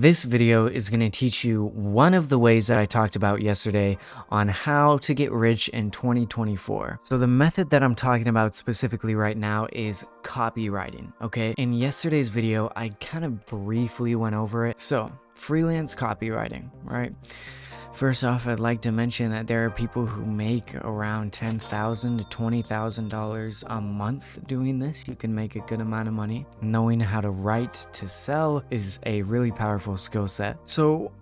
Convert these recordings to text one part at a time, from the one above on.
this video is going to teach you one of the ways that I talked about yesterday on how to get rich in 2024. So the method that I'm talking about specifically right now is copywriting, okay? In yesterday's video, I kind of briefly went over it. So freelance copywriting, right? First off, I'd like to mention that there are people who make around $10,000 to $20,000 a month doing this. You can make a good amount of money. Knowing how to write to sell is a really powerful skill set. So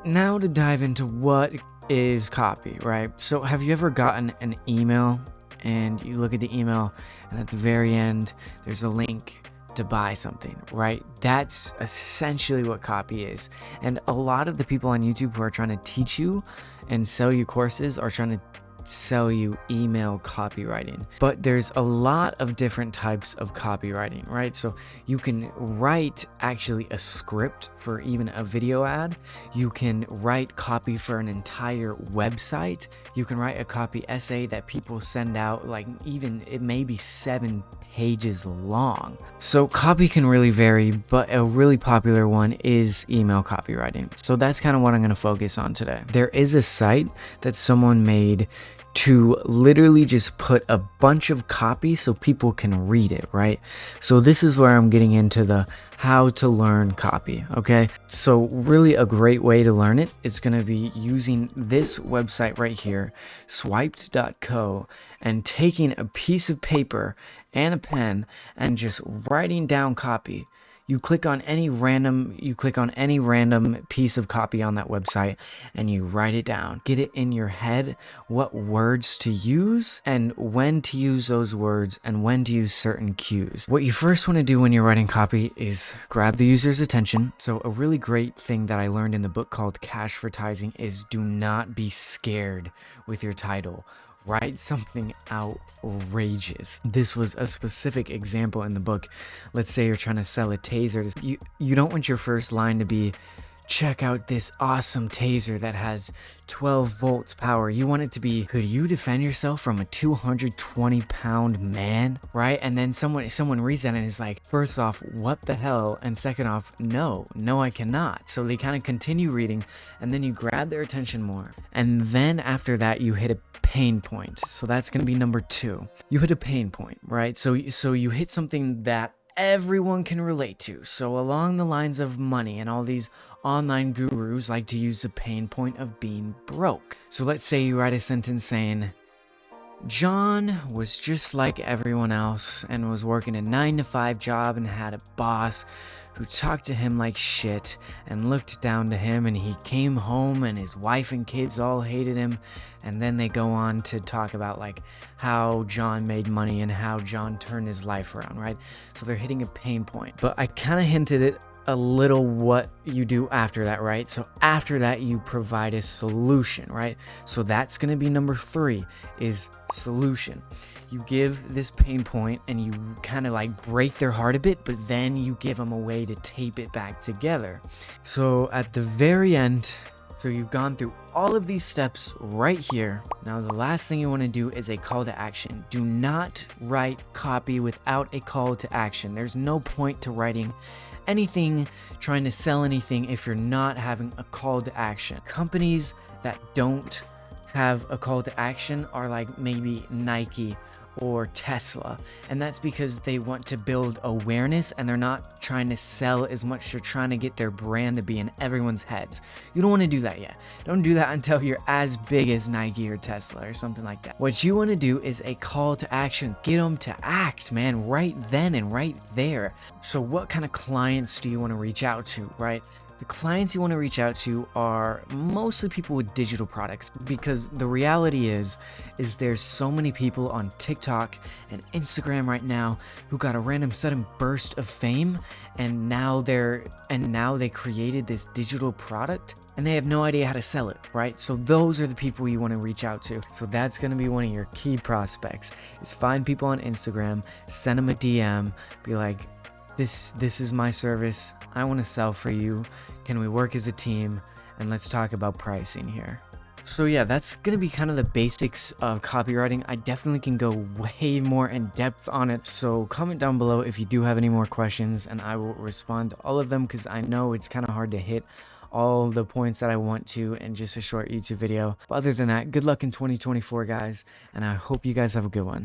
now to dive into what is copy, right? So have you ever gotten an email and you look at the email and at the very end, there's a link to buy something, right? That's essentially what copy is. And a lot of the people on YouTube who are trying to teach you and sell you courses are trying to sell you email copywriting. But there's a lot of different types of copywriting, right? So you can write actually a script for even a video ad. You can write copy for an entire website. You can write a copy essay that people send out, like even it may be 7 pages long. So copy can really vary, but a really popular one is email copywriting. So that's kind of what I'm going to focus on today. There is a site that someone made to literally just put a bunch of copy so people can read it, right? So this is where I'm getting into the how to learn copy, okay? So really a great way to learn it is going to be using this website right here, swiped.co, and taking a piece of paper and a pen and just writing down copy. You click on any random piece of copy on that website and you write it down. Get it in your head what words to use and when to use those words and when to use certain cues. What you first want to do when you're writing copy is grab the user's attention. So a really great thing that I learned in the book called Cashvertising is do not be scared with your title. Write something outrageous. This was a specific example in the book. Let's say you're trying to sell a taser. You don't want your first line to be, check out this awesome taser that has 12 volts power. You want it to be, could you defend yourself from a 220-pound man, right? And then someone reads that and is like, first off, what the hell? And second off, no, I cannot. So they kind of continue reading and then you grab their attention more. And then after that, you hit a pain point. So that's going to be number 2. You hit a pain point, right? So you hit something that everyone can relate to. So along the lines of money, and all these online gurus like to use the pain point of being broke. So let's say you write a sentence saying, John was just like everyone else and was working a 9-to-5 job and had a boss who talked to him like shit and looked down to him, and he came home and his wife and kids all hated him. And then they go on to talk about like how John made money and how John turned his life around, right? So they're hitting a pain point. But I kind of hinted it a little what you do after that, right? So after that, you provide a solution, right? So that's going to be number 3 is solution. You give this pain point and you kind of like break their heart a bit, but then you give them a way to tape it back together. So at the very end, so you've gone through all of these steps right here. Now the last thing you want to do is a call to action. Do not write copy without a call to action. There's no point to writing anything, trying to sell anything if you're not having a call to action. Companies that don't have a call to action are like maybe Nike or Tesla, and that's because they want to build awareness and they're not trying to sell as much. They're trying to get their brand to be in everyone's heads. You don't want to do that yet. Don't do that until you're as big as Nike or Tesla or something like that. What you want to do is a call to action. Get them to act, man, right then and right there. So what kind of clients do you want to reach out to, right? The clients you want to reach out to are mostly people with digital products, because the reality is there's so many people on TikTok and Instagram right now who got a random sudden burst of fame, and now they created this digital product and they have no idea how to sell it, right? So those are the people you want to reach out to. So that's going to be one of your key prospects, is find people on Instagram, send them a DM, be like, this is my service. I want to sell for you. Can we work as a team? And let's talk about pricing here. So yeah, that's gonna be kind of the basics of copywriting. I definitely can go way more in depth on it. So comment down below if you do have any more questions, and I will respond to all of them, because I know it's kind of hard to hit all the points that I want to in just a short YouTube video. But other than that, good luck in 2024, guys, and I hope you guys have a good one.